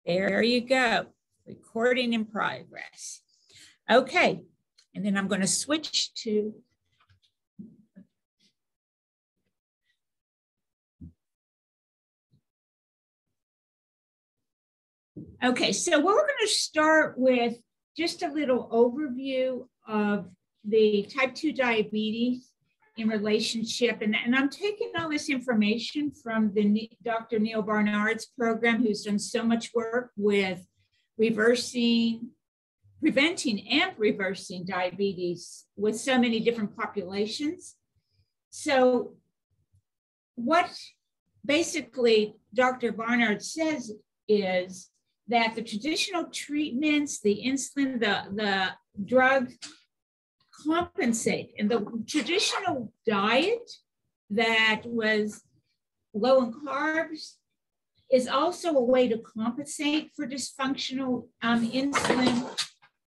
There you go. Recording in progress. Okay, and then I'm going to switch to okay, so we're going to start with just a little overview of the type 2 diabetes in relationship. And I'm taking all this information from the Dr. Neil Barnard's program, who's done so much work with preventing and reversing diabetes with so many different populations. So what basically Dr. Barnard says is that the traditional treatments, the insulin, the drug compensate. And the traditional diet that was low in carbs is also a way to compensate for dysfunctional insulin.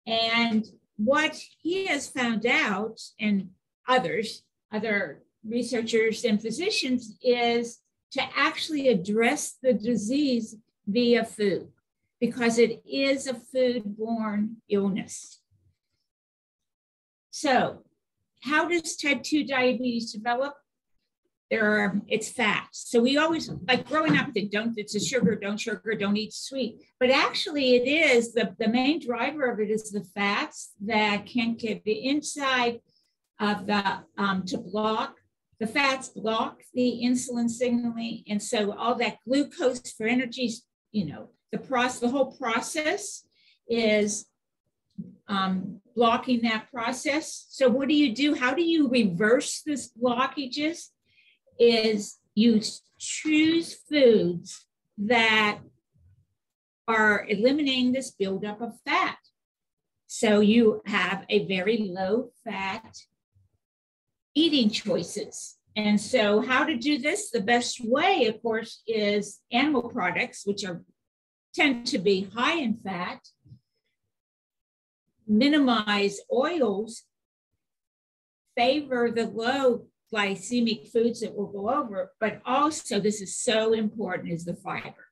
And what he has found out, and other researchers and physicians, is to actually address the disease via food, because it is a food-borne illness. So how does type 2 diabetes develop? It's fats. So we always, like growing up, it's a sugar, don't eat sweet. But actually it is, the main driver of it is the fats that can get the inside of the fats block the insulin signaling. And so all that glucose for energy, the whole process is blocking that process. So what do you do? How do you reverse this blockages? Is you choose foods that are eliminating this buildup of fat. So you have a very low fat eating choices. And so how to do this? The best way, of course, is animal products, which tend to be high in fat. Minimize oils, favor the low glycemic foods that we'll go over, but also, this is so important, is the fiber.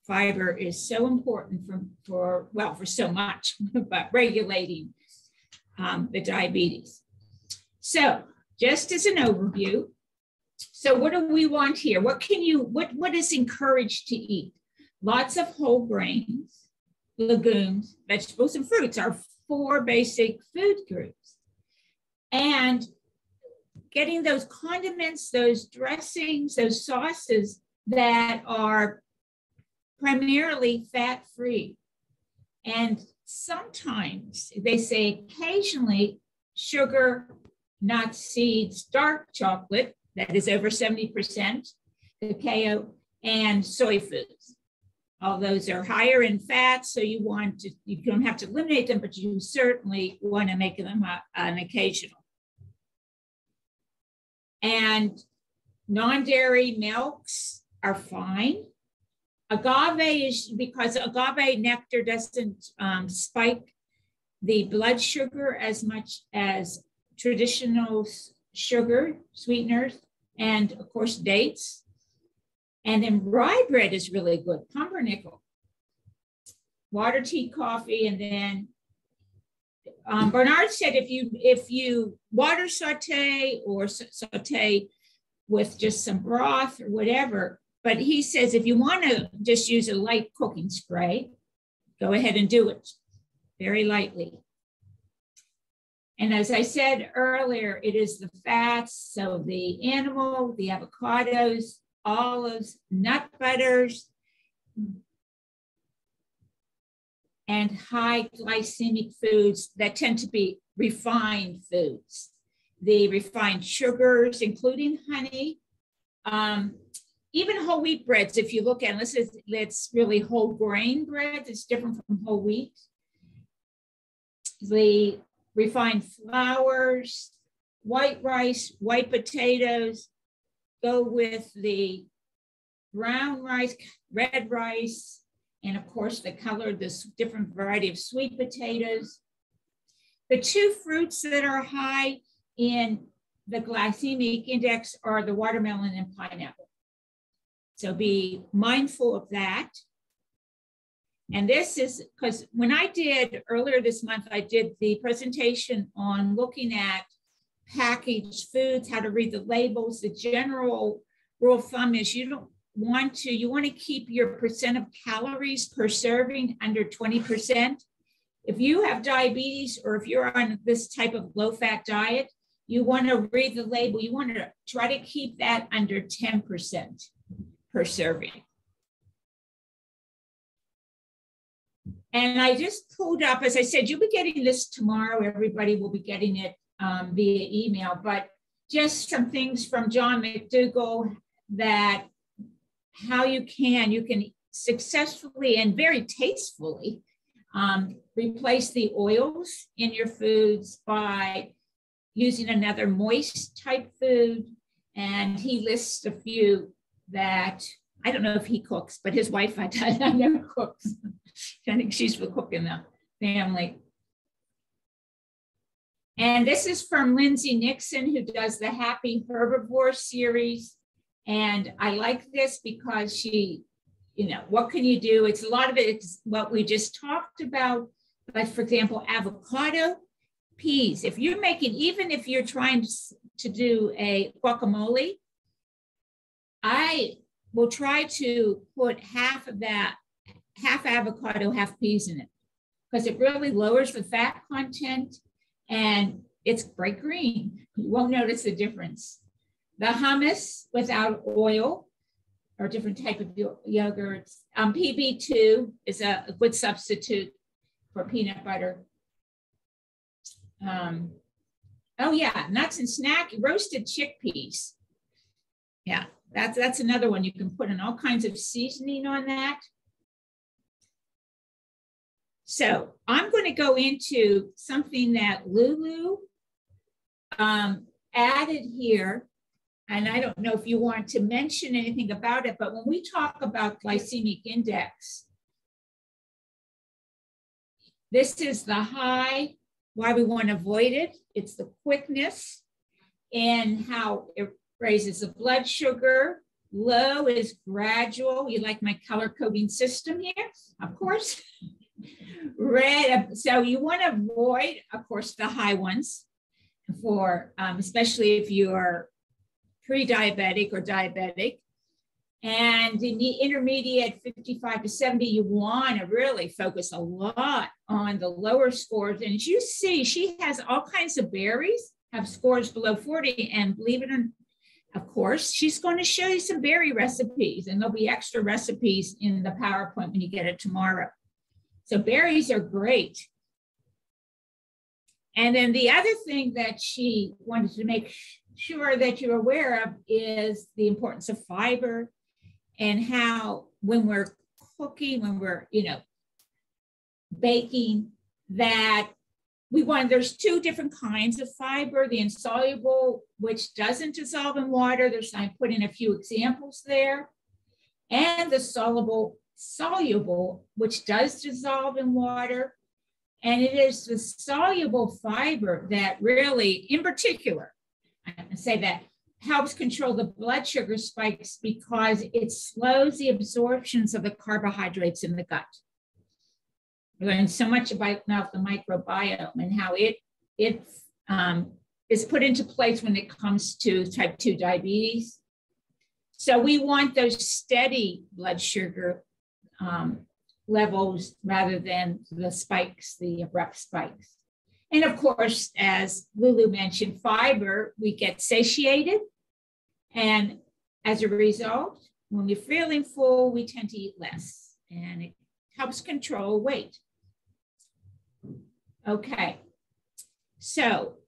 Fiber is so important for so much, but regulating the diabetes. So just as an overview, so what do we want here? What is encouraged to eat? Lots of whole grains, legumes, vegetables, and fruits are 4 basic food groups. And getting those condiments, those dressings, those sauces that are primarily fat-free. And sometimes, they say occasionally, sugar, nuts, seeds, dark chocolate, that is over 70%, cacao, and soy foods. All those are higher in fat, so you don't have to eliminate them, but you certainly want to make them an occasional. And non-dairy milks are fine. Agave is because agave nectar doesn't spike the blood sugar as much as traditional sugar sweeteners, and of course dates. And then rye bread is really good, pumpernickel, water, tea, coffee, and then Bernard said if you water saute or saute with just some broth or whatever, but he says if you want to just use a light cooking spray, go ahead and do it very lightly. And as I said earlier, it is the fats, so the animal, the avocados, olives, nut butters, and high glycemic foods that tend to be refined foods. The refined sugars, including honey, even whole wheat breads, if you look at it, it's really whole grain bread. It's different from whole wheat. The refined flours, white rice, white potatoes, go with the brown rice, red rice, and of course the color, this different variety of sweet potatoes. The 2 fruits that are high in the glycemic index are the watermelon and pineapple. So be mindful of that. And this is because when I did earlier this month, I did the presentation on looking at packaged foods, how to read the labels. The general rule of thumb is you want to keep your percent of calories per serving under 20%. If you have diabetes or if you're on this type of low-fat diet, you want to read the label. You want to try to keep that under 10% per serving. And I just pulled up, as I said, you'll be getting this tomorrow. Everybody will be getting it via email, but just some things from John McDougall that how you can successfully and very tastefully replace the oils in your foods by using another moist type food. And he lists a few that, I don't know if he cooks, but his wife, I know, cooks. I think she's the cook in the family. And this is from Lindsay Nixon, who does the Happy Herbivore series. And I like this because she, what can you do? It's a lot of it's what we just talked about. But for example, avocado, peas. If you're making, even if you're trying to do a guacamole, I will try to put half of that, half avocado, half peas in it, because it really lowers the fat content and it's bright green. You won't notice the difference. The hummus without oil or different type of yogurts. PB2 is a good substitute for peanut butter. Oh yeah, nuts and snack, roasted chickpeas. Yeah, that's another one. You can put in all kinds of seasoning on that. So I'm going to go into something that Lulu added here. And I don't know if you want to mention anything about it, but when we talk about glycemic index, this is the high, why we want to avoid it. It's the quickness and how it raises the blood sugar. Low is gradual. You like my color coding system here? Of course. Red, so you want to avoid, of course, the high ones for, especially if you are pre-diabetic or diabetic. And in the intermediate 55 to 70, you want to really focus a lot on the lower scores. And as you see, she has all kinds of berries, have scores below 40. And believe it or not, of course, she's going to show you some berry recipes, and there'll be extra recipes in the PowerPoint when you get it tomorrow. So berries are great. And then the other thing that she wanted to make sure that you're aware of is the importance of fiber and how when we're cooking, when we're, baking, that there's two different kinds of fiber, the insoluble, which doesn't dissolve in water. I put in a few examples there, and the soluble, which does dissolve in water. And it is the soluble fiber that really, in particular, I say that helps control the blood sugar spikes because it slows the absorptions of the carbohydrates in the gut. We learned so much about the microbiome and how it is put into place when it comes to type 2 diabetes. So we want those steady blood sugar levels rather than the spikes, the abrupt spikes. And of course, as Lulu mentioned, fiber, we get satiated. And as a result, when we're feeling full, we tend to eat less. And it helps control weight. Okay. So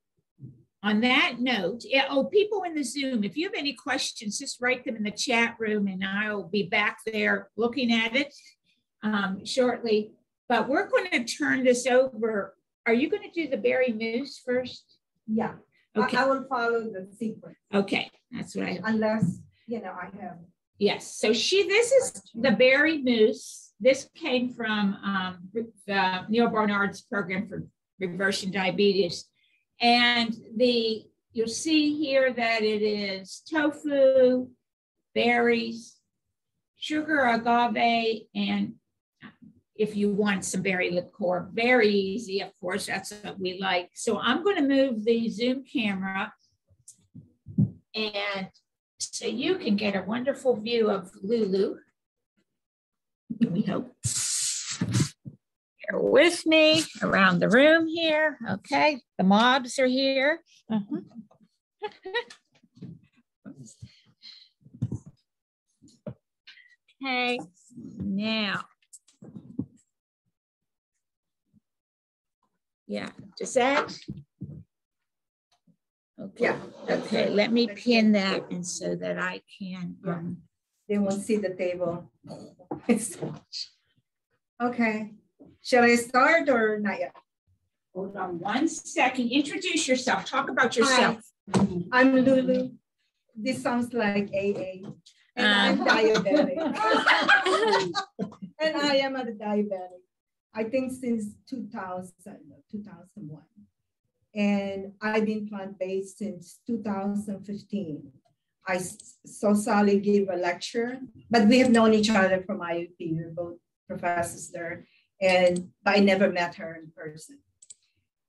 on that note, people in the Zoom, if you have any questions, just write them in the chat room and I'll be back there looking at it shortly. But we're going to turn this over. Are you going to do the berry mousse first? Yeah. Okay. I will follow the sequence. Okay. That's what unless, I have. Yes. So this is the berry mousse. This came from Neil Barnard's program for reversing diabetes. And you'll see here that it is tofu, berries, sugar, agave, and if you want some berry liqueur. Very easy, of course, that's what we like. So I'm going to move the Zoom camera, and so you can get a wonderful view of Lulu. We hope. Bear with me around the room here. Okay, the mobs are here. Okay, now. Yeah, does that? Okay. Yeah. Okay, let me pin that and so that I can. They won't see the table. It's so much. Okay. Shall I start or not yet? Hold on 1 second. Introduce yourself. Talk about yourself. Hi, I'm Lulu. This sounds like AA. And I'm diabetic. And I am a diabetic. I think since 2001. And I've been plant-based since 2015. I saw Sally give a lecture, but we have known each other from IUP. We're both professors there, but I never met her in person.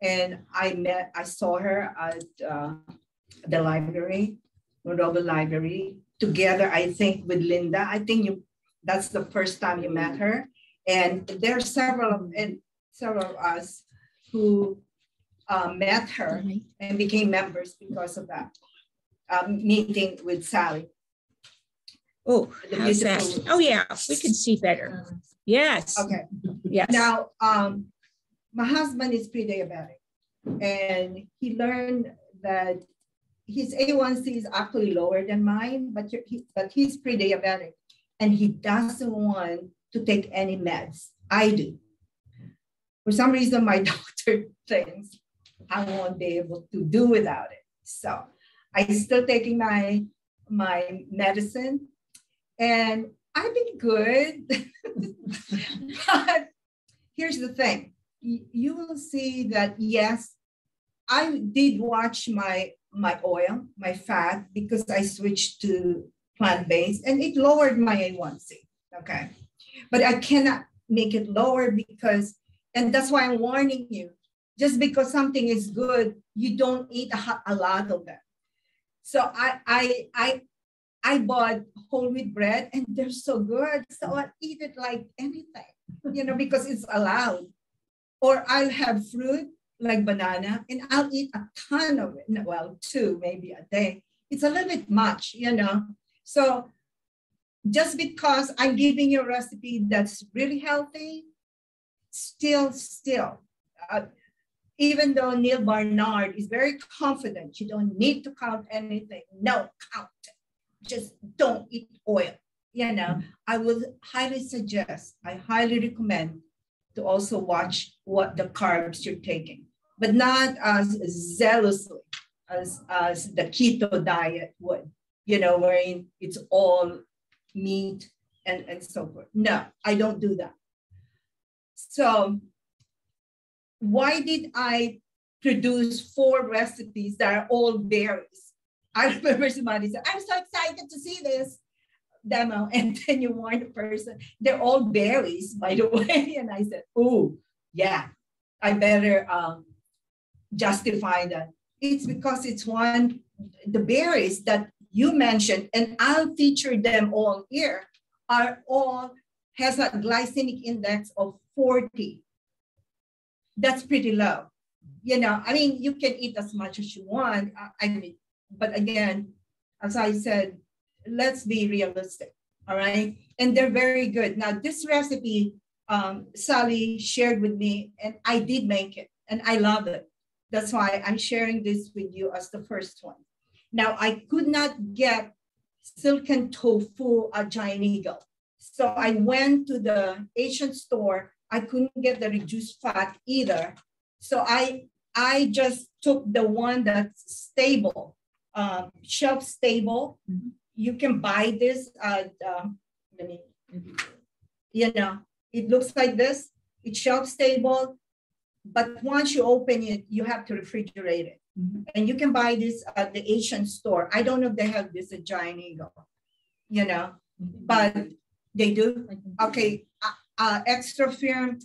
And I saw her at the library, Monroeville Library, together, I think, with Linda. I think that's the first time you met her. And there are several of us who met her and became members because of that meeting with Sally. Oh, how's that? Oh yeah, we can see better. Yes. Okay. Yes. Now, my husband is pre-diabetic, and he learned that his A1C is actually lower than mine, but he's pre-diabetic, and he doesn't want to take any meds. I do. For some reason, my doctor thinks I won't be able to do without it. So I'm still taking my medicine, and I've been good. But here's the thing. You will see that, yes, I did watch my oil, my fat, because I switched to plant-based, and it lowered my A1C, okay? But I cannot make it lower because, and that's why I'm warning you, just because something is good, you don't eat a lot of them. So I bought whole wheat bread, and they're so good. So I eat it like anything, because it's allowed. Or I'll have fruit like banana, and I'll eat a ton of it. Well, 2 maybe a day. It's a little bit much, So just because I'm giving you a recipe that's really healthy, still, even though Neil Barnard is very confident, you don't need to count anything. No, count. Just don't eat oil. I will highly suggest, I highly recommend to also watch what the carbs you're taking, but not as zealously as the keto diet would, wherein it's all meat and so forth. No, I don't do that. So why did I produce 4 recipes that are all berries? I remember somebody said, I'm so excited to see this demo. And then you warn the person, they're all berries, by the way. And I said, oh, yeah, I better justify that. It's because it's the berries that you mentioned, and I'll feature them all here, has a glycemic index of 40. That's pretty low. You can eat as much as you want. But again, as I said, let's be realistic, all right? And they're very good. Now, this recipe, Sally shared with me, and I did make it, and I love it. That's why I'm sharing this with you as the first one. Now, I could not get silken tofu at Giant Eagle. So I went to the Asian store. I couldn't get the reduced fat either. So I just took the one that's stable, shelf stable. Mm-hmm. You can buy this at, it looks like this. It's shelf stable, but once you open it, you have to refrigerate it. Mm-hmm. And you can buy this at the Asian store. I don't know if they have this at Giant Eagle, but they do. Okay, extra firm,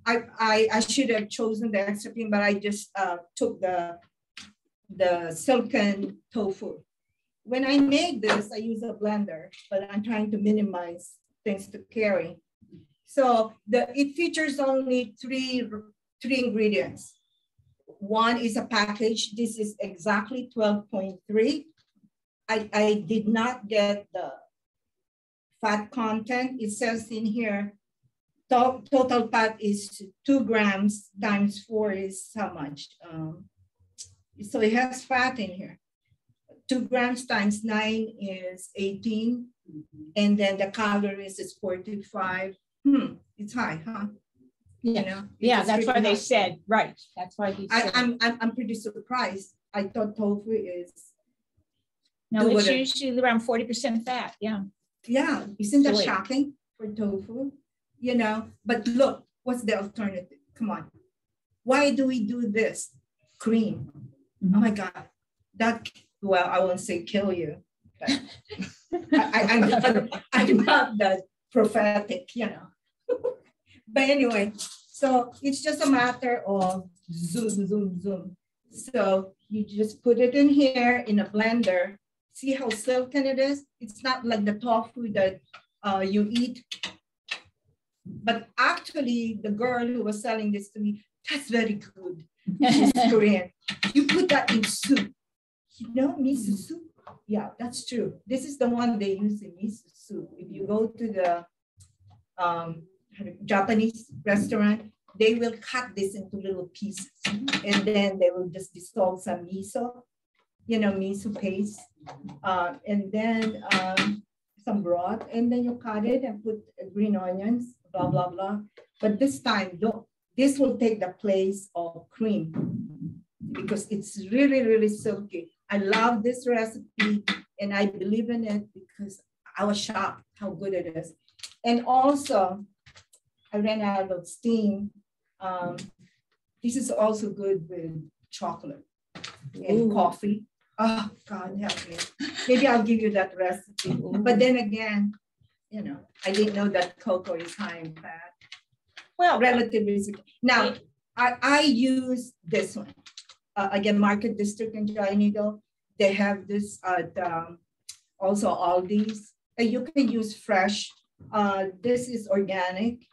I should have chosen the extra firm, but I just took the silken tofu. When I made this, I use a blender, but I'm trying to minimize things to carry. So it features only three ingredients. One is a package. This is exactly 12.3. I did not get the fat content. It says in here, total fat is 2 grams times 4 is how much? So it has fat in here. 2 grams times 9 is 18. And then the calories is 45. It's high, huh? Yeah, you know, yeah, that's why they said, right. That's why he said. I'm pretty surprised. I thought tofu is. No, it's usually around 40% fat. Yeah. Yeah, isn't that shocking for tofu? You know, but look, what's the alternative? Come on. Why do we do this? Cream. Oh my God. Well, I won't say kill you, but I'm not that prophetic, you know. But anyway, so it's just a matter of zoom. So you just put it in here in a blender. See how silken it is? It's not like the tofu that you eat. But actually, the girl who was selling this to me, that's very good. She's Korean. You put that in soup. You know, miso soup? Yeah, that's true. This is the one they use in miso soup. If you go to the Japanese restaurant, they will cut this into little pieces. And then they will just dissolve some miso, you know, miso paste. And then some broth. And then you cut it and put green onions, blah, blah, blah. But this time, look, this will take the place of cream because it's really, really silky. I love this recipe and I believe in it because I was shocked how good it is. And also, I ran out of steam. This is also good with chocolate and coffee. Oh, God help me. Maybe I'll give you that recipe. But then again, you know, I didn't know that cocoa is high in fat. Well, relatively. Now, I use this one. Again, Market District in Giant Eagle. They have this at also Aldi's. You can use fresh. This is organic.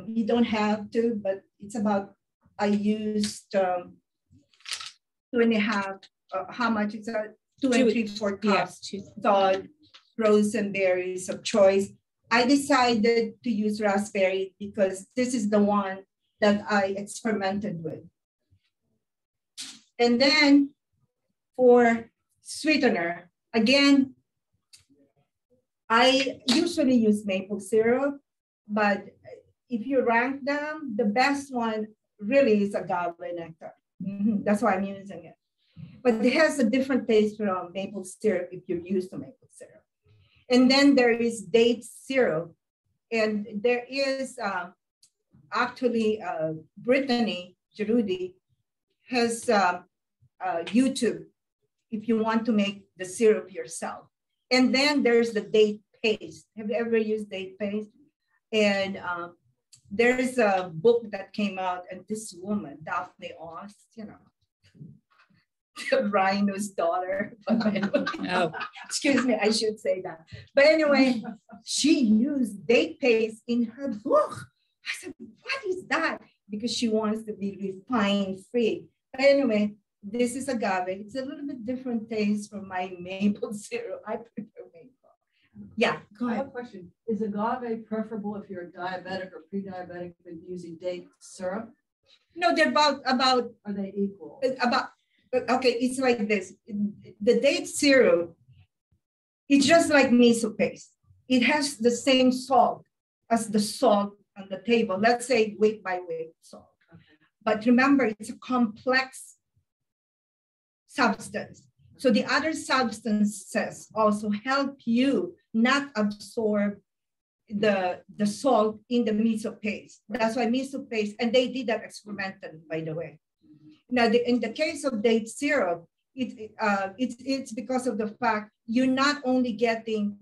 You don't have to, but it's about, I used 2.5, how much is that? 2 and 3/4 cups thawed frozen berries of choice. I decided to use raspberry because this is the one that I experimented with. And then for sweetener, again, I usually use maple syrup, but if you rank them, the best one really is agave nectar. That's why I'm using it. But it has a different taste from maple syrup if you're used to maple syrup. And then there is date syrup. And there is actually Brittany Gerudi has YouTube if you want to make the syrup yourself. And then there's the date paste. Have you ever used date paste? And there's a book that came out, and this woman, Daphne Oz, you know, Rhino's daughter. Oh. Excuse me, I should say that. But anyway, she used date paste in her book. I said, what is that? Because she wants to be refined free. But anyway, this is agave. It's a little bit different taste from my maple syrup. I prefer maple. Yeah, go ahead. I have a question. Is agave preferable if you're diabetic or pre-diabetic with using date syrup? No, they're about. Are they equal? Okay, it's like this. The date syrup, it's just like miso paste. It has the same salt as the salt on the table. Let's say weight by weight salt. Okay. But remember, it's a complex substance. So the other substances also help you not absorb the salt in the miso paste. That's why miso paste, and they did that experimentally, by the way. Now, in the case of date syrup, it's because of the fact you're not only getting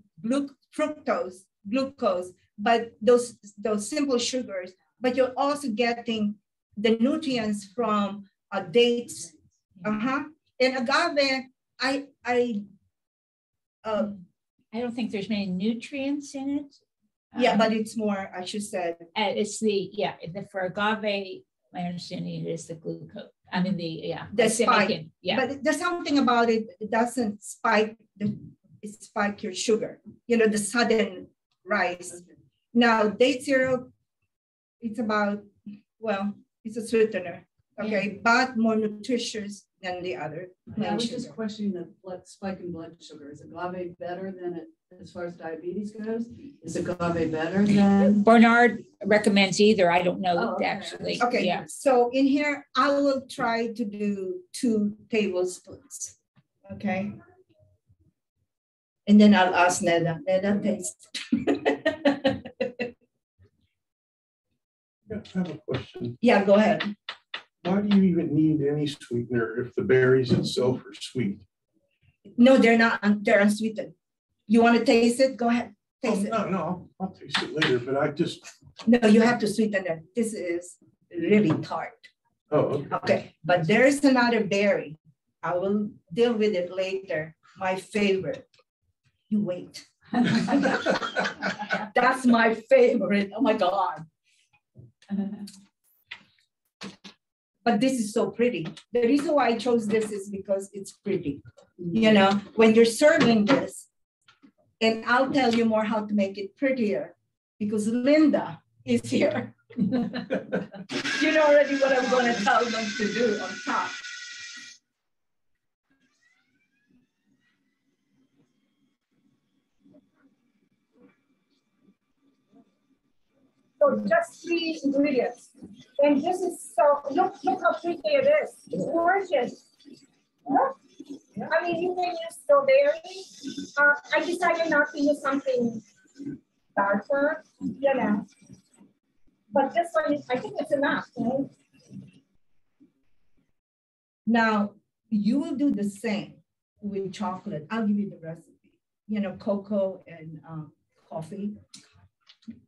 fructose, glucose, but those simple sugars, but you're also getting the nutrients from dates. And agave, I don't think there's many nutrients in it. Yeah, but it's more, I should say. It's for agave, my understanding is the glucose. I mean, the spike. Yeah. But there's something about it, it doesn't spike your sugar, the sudden rise. Now, date syrup, it's about, it's a sweetener, okay, but more nutritious than the other. I was just questioning the spike in blood sugar. Is agave better than it as far as diabetes goes? Is agave better than? Bernard recommends either. I don't know actually. Okay, yeah. So in here, I will try to do 2 tablespoons, okay? And then I'll ask Neda. Neda, taste. I have a question. Yeah, go ahead. Why do you even need any sweetener if the berries itself are sweet? No, they're not. They're unsweetened. You want to taste it? Go ahead. Taste it. No, I'll taste it later, but I just. No, you have to sweeten it. This is really tart. Oh, okay. Okay, but there's another berry. I will deal with it later. My favorite. You wait. That's my favorite. Oh my God. But this is so pretty. The reason why I chose this is because it's pretty. When you're serving this, and I'll tell you more how to make it prettier because Linda is here. You know already what I'm going to tell them to do on top. So just 3 ingredients. And this is so, look how pretty it is. It's gorgeous. Look. I mean, you can use strawberry. I decided not to use something darker, But this one, I think it's enough, right? Now, you will do the same with chocolate. I'll give you the recipe. Cocoa and coffee.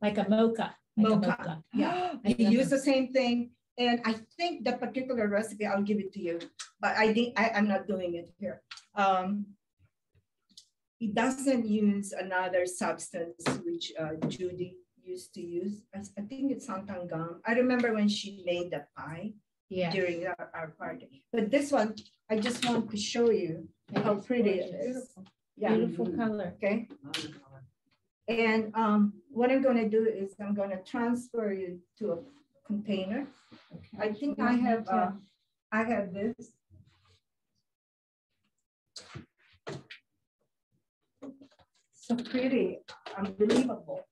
Like a mocha. Mocha. Yeah. You use the same thing. And I think the particular recipe, I'll give it to you, but I think I'm not doing it here. It doesn't use another substance which Judy used to use. I think it's santan gum. I remember when she made the pie during our party. But this one, I just want to show you how pretty it is. Yeah. Beautiful color. Okay. And what I'm going to do is I'm going to transfer you to a container. Okay. I think I have this. So pretty, unbelievable.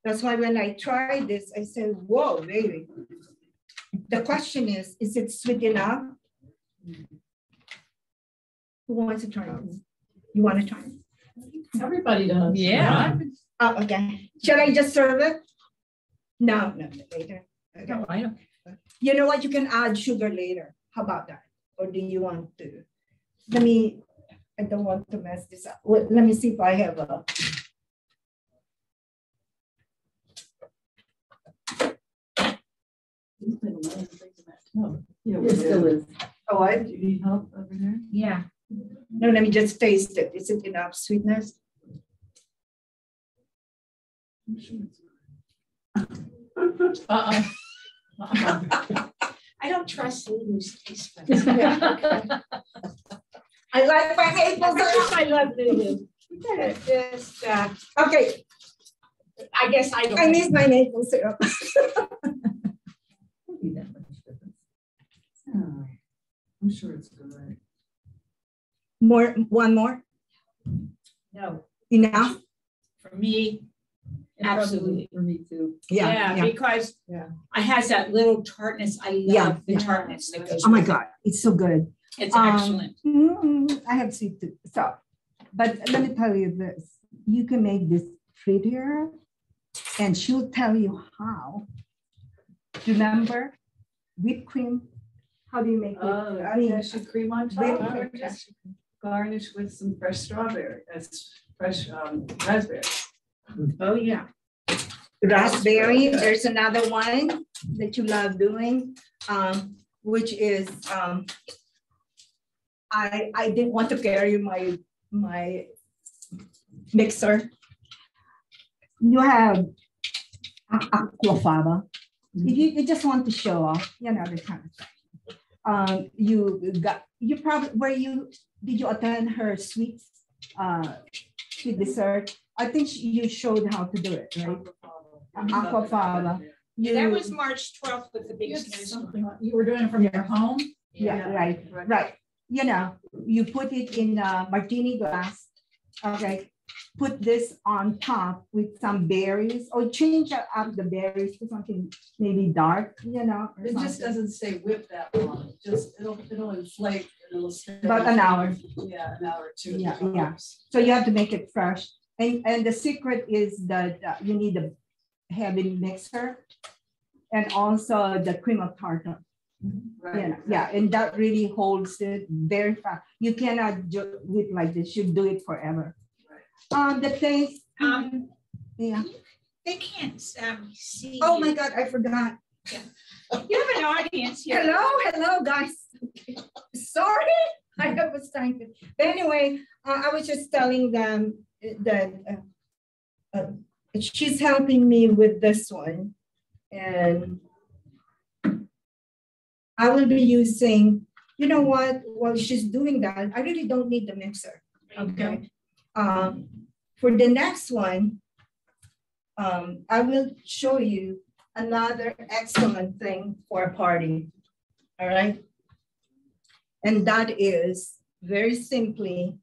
That's why when I tried this, I said, whoa, baby. The question is it sweet enough? Who wants to try this? You want to try it? Everybody does. Yeah. Oh, okay. Should I just serve it? No, later. Okay. No, I don't. You know what? You can add sugar later. How about that? Or do you want to? I don't want to mess this up. Well, let me see if I have a. Yeah, it still is. Oh, do you need help over there? Yeah. No, let me just taste it. Is it enough sweetness? I don't trust Lulu's taste buds. I like my maple syrup. I love Lulu. Just, okay. I guess I don't. I miss my maple syrup. I'm sure it's good. One more? No. Enough? For me, absolutely. For me too. Yeah, because I has that little tartness. I love the tartness that goes. Oh my God, it's so good. It's excellent. I have sweet tooth. So, but let me tell you this. You can make this prettier and she'll tell you how. Remember whipped cream? How do you make it? Cream on top. Garnish with some fresh strawberry. fresh raspberries. Oh, yeah. Raspberry, there's another one that you love doing, which is, I didn't want to carry my mixer. You have aquafaba. You just want to show off, you know, the kind of thing. You probably, did you attend her sweet dessert? I think you showed how to do it, right? Aquafaba. That was March 12th with the big snowstorm. You were doing it from your home? Yeah, right. You know, you put it in a martini glass. Okay. Put this on top with some berries, or change up the berries to something maybe dark, you know. It just doesn't say whip that long. It just it'll inflate and it'll stay. About an hour. Yeah, an hour or two. Yeah. So you have to make it fresh. And the secret is that you need a heavy mixer and also the cream of tartar. Right. Yeah, and that really holds it very fast. You cannot do it like this. You do it forever. The taste. Yeah. They can't see. Oh you. my God, I forgot. Yeah. You have an audience here. Hello, guys. Sorry, I was trying to. But anyway, I was just telling them that she's helping me with this one, and I will be using. You know what? While she's doing that, I really don't need the mixer. Okay. For the next one, I will show you another excellent thing for a party. All right. And that is very simply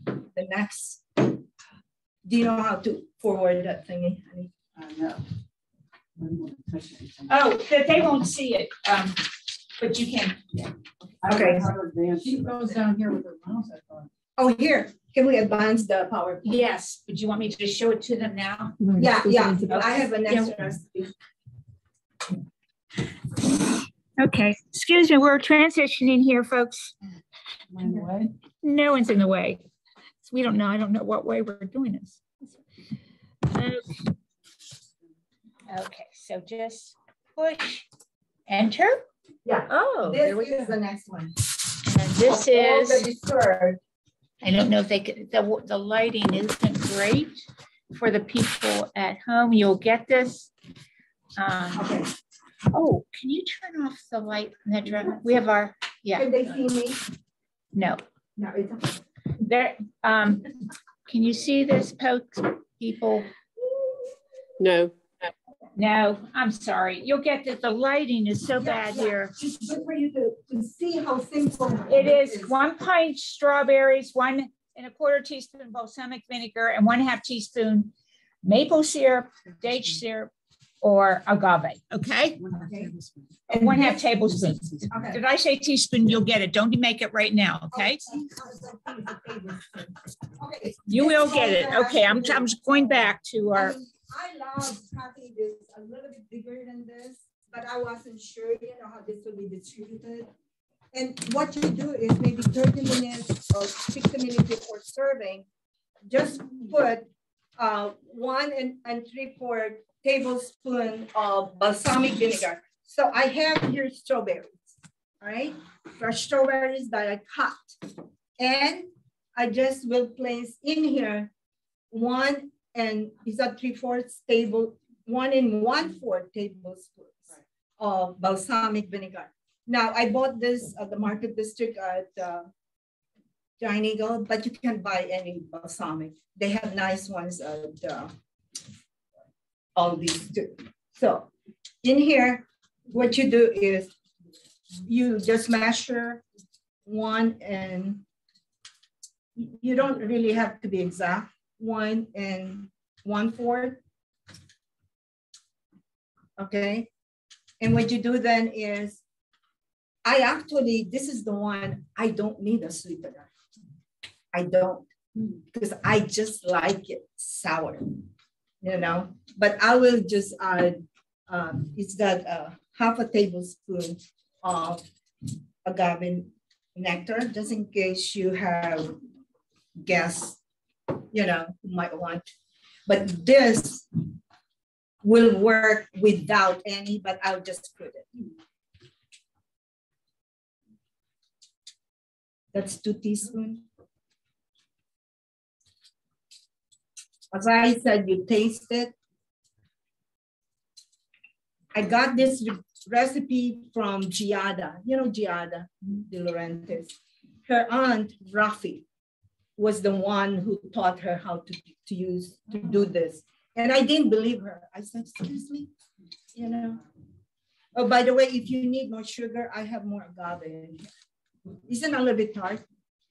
the next. Do you know how to forward that thingy, honey? No. Oh, they won't see it, but you can. Okay. She goes down here with her mouse, I thought. Oh, here. Can we advance the PowerPoint? Yes, but you want me to show it to them now? Yeah. I have an extra recipe. Okay, excuse me, we're transitioning here, folks. In the way? No one's in the way. We don't know, I don't know what way we're doing this. Okay, so just push enter. Yeah. Oh, there we This go. is the next one. And this All is, the dessert. I don't know if they could, the lighting isn't great for the people at home. You'll get this. Okay. Oh, can you turn off the light, Nedra? We have our, yeah. Can they see me? No. No, it's okay. There, can you see this, folks, people? No. No, I'm sorry. You'll get that the lighting is so bad here. It's good for you to see how simple It is 1 pint strawberries, 1 1/4 teaspoon balsamic vinegar, and 1/2 teaspoon maple syrup, date syrup, or agave. Okay. Okay. And 1/2 tablespoon. Okay. Did I say teaspoon? You'll get it. Don't make it right now. Okay. Okay. You will get it. Okay. I'm going back to our. I love having this a little bit bigger than this, but I wasn't sure, you know, how this will be distributed. And what you do is maybe 30 minutes or 60 minutes before serving, just put 1 3/4 tablespoon of balsamic vinegar. So I have here strawberries, all right? Fresh strawberries that I cut. And I just will place in here 1 3/4 1 1/4 tablespoons of balsamic vinegar. Now I bought this at the Market District at Giant Eagle, but you can buy any balsamic. They have nice ones at all these too. So in here, what you do is you just measure 1 and you don't really have to be exact. 1 1/4. Okay. And what you do then is, this is the one, I don't need a sweetener. I don't, because I just like it sour, you know, but I will just add, it's got 1/2 tablespoon of agave nectar, just in case you have guests you know, who might want. But this will work without any, but I'll just put it. That's 2 teaspoons. As I said, you taste it. I got this recipe from Giada. You know Giada De Laurentiis. Her aunt, Rafi, was the one who taught her how to do this. And I didn't believe her. I said, excuse me, you know. Oh, by the way, if you need more sugar, I have more agave in here. Isn't it a little bit tart?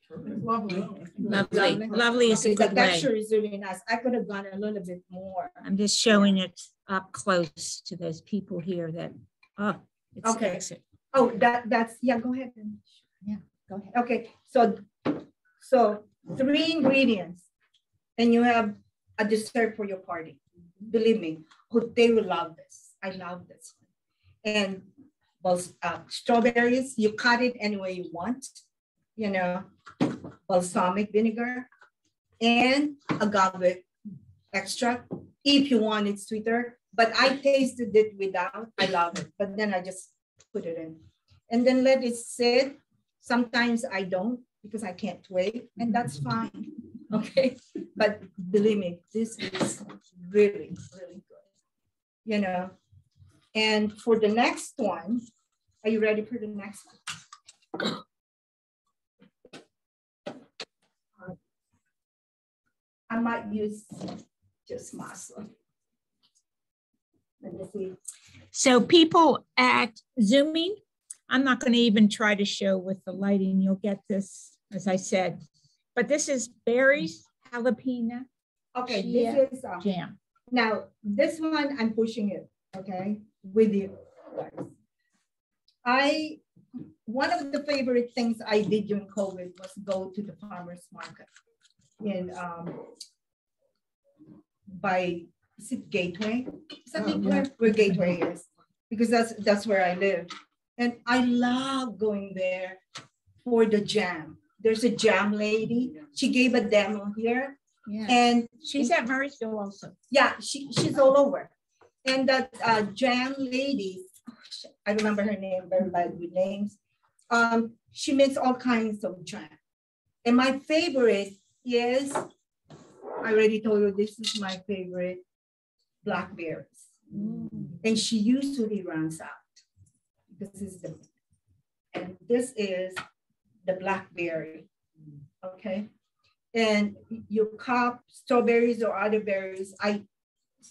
Lovely. Lovely is a The good way. texture is really nice. I could have gone a little bit more. I'm just showing it up close to those people here that, oh, it's Okay. excellent. Oh, that's, yeah, go ahead. Yeah, go ahead. Okay, so 3 ingredients, and you have a dessert for your party. Believe me, they will love this. I love this one. And strawberries, you cut it any way you want, you know, balsamic vinegar, and agave extract, if you want it sweeter. But I tasted it without, I love it. But then I just put it in. And then let it sit. Sometimes I don't because I can't wait, and that's fine. Okay, but believe me, this is really, really good, you know. And for the next one, are you ready for the next one? I might use just masa. Let me see. So people at Zooming, I'm not going to even try to show with the lighting. You'll get this, as I said. But this is berries, jalapeno, Okay, Chia this is jam. now this one I'm pushing it, okay, with you guys. One of the favorite things I did during COVID was go to the farmer's market in is it Gateway? Is that where Gateway is? Because that's where I live. And I love going there for the jam. There's a jam lady. She gave a demo here. Yeah. And She's at Murraysville also. yeah, she's all over. And that jam lady, I remember her name, very bad with names. She makes all kinds of jam. And my favorite is, I already told you, this is my favorite, blackberries. And she usually runs out. This is the blackberry, okay? And you cup strawberries or other berries. I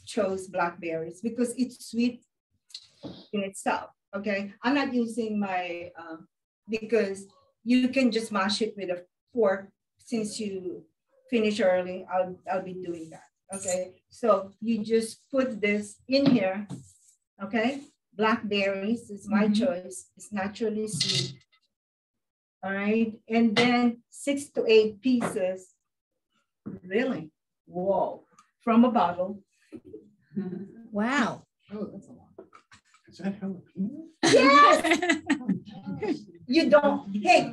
chose blackberries because it's sweet in itself, okay? I'm not using my, because you can just mash it with a fork. Since you finish early, I'll be doing that, okay? So you just put this in here, okay? Blackberries is my choice. It's naturally sweet. All right, and then 6 to 8 pieces, really, whoa, from a bottle. Wow. Oh, that's a lot. Is that jalapeno? Yes! You don't, hey.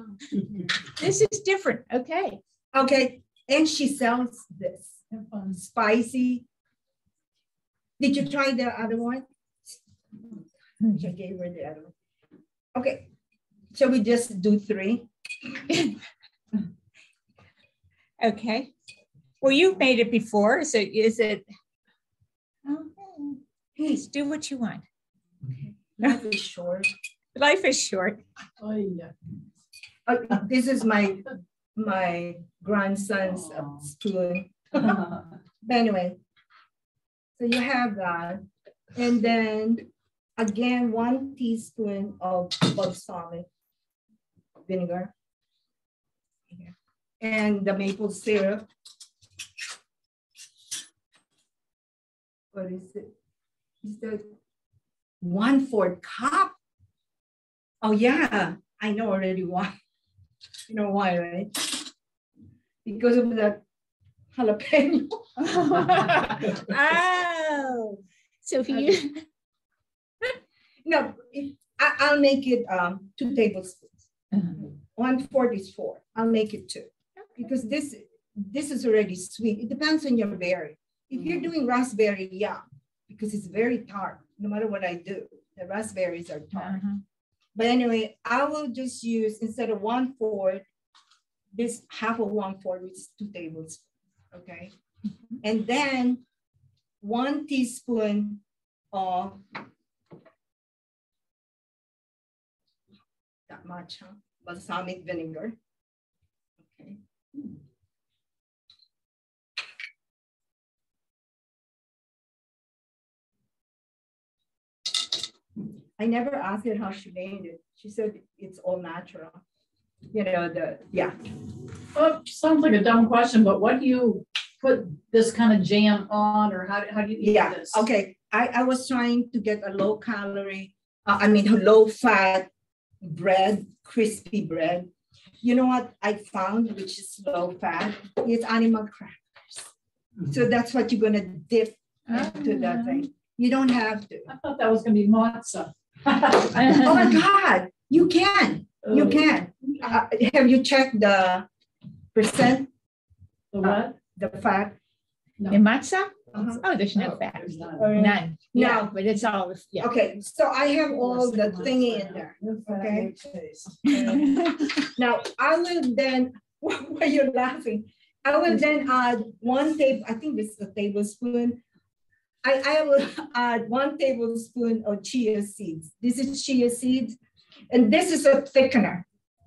This is different. Okay. Okay, and she sells this, spicy. Did you try the other one? I gave her the other one. Okay. Shall we just do 3? Okay. Well, you've made it before, so is it? Oh, please do what you want. Okay. Life is short. Life is short. Oh, yeah. This is my grandson's spoon. Anyway, so you have that, and then again 1 teaspoon of balsamic vinegar, and the maple syrup. What is it? Is that 1/4 cup? Oh yeah, I know already why. You know why, right? Because of that jalapeno. Oh, so if you No, I'll make it 2 tablespoons. 1/4 is 4. I'll make it 2 because this is already sweet. It depends on your berry. If you're doing raspberry, yeah, because it's very tart. No matter what I do, the raspberries are tart. But anyway, I will just use, instead of 1/4, this half of 1/4, which is 2 tablespoons, okay? And then 1 teaspoon of that much, huh? Balsamic vinegar. Okay. I never asked her how she made it. She said it's all natural. You know, yeah. Oh, sounds like a dumb question, but what do you put this kind of jam on, or how do you eat this? Okay. I was trying to get a low calorie, low fat bread, crispy bread. You know what I found, which is low fat, is animal crackers. So that's what you're gonna dip into that thing. You don't have to. I thought that was gonna be matzah. Oh my God, you can. You can. Have you checked the percent? The what? The fat. No. In matzah? Oh, there's no fat. There's none. None. No. Yeah, but it's all, yeah. Okay, so I have all the thingy in there. Okay. Now I will then, why you're laughing? I will then add 1 table, I think this is a tablespoon. I will add 1 tablespoon of chia seeds. This is chia seeds, and this is a thickener,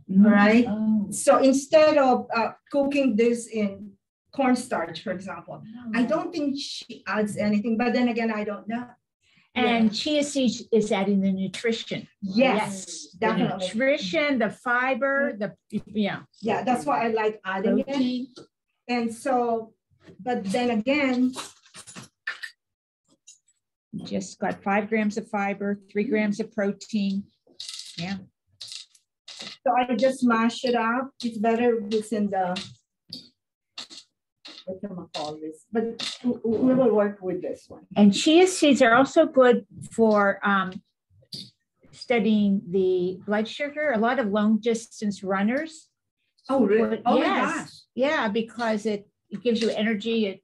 right? Oh. So instead of cooking this in cornstarch, for example, I don't think she adds anything, but then again, I don't know. And chia seeds is adding the nutrition. Yes, definitely. The nutrition, the fiber, Yeah, that's why I like adding protein. it. And so, but then again, Just got 5 grams of fiber, 3 grams of protein. Yeah. so I just mash it up. It's better within the, what can I call this? But we will work with this one. And chia seeds are also good for studying the blood sugar. A lot of long distance runners. Oh, really? Oh, yes. my gosh. Yeah, because it gives you energy.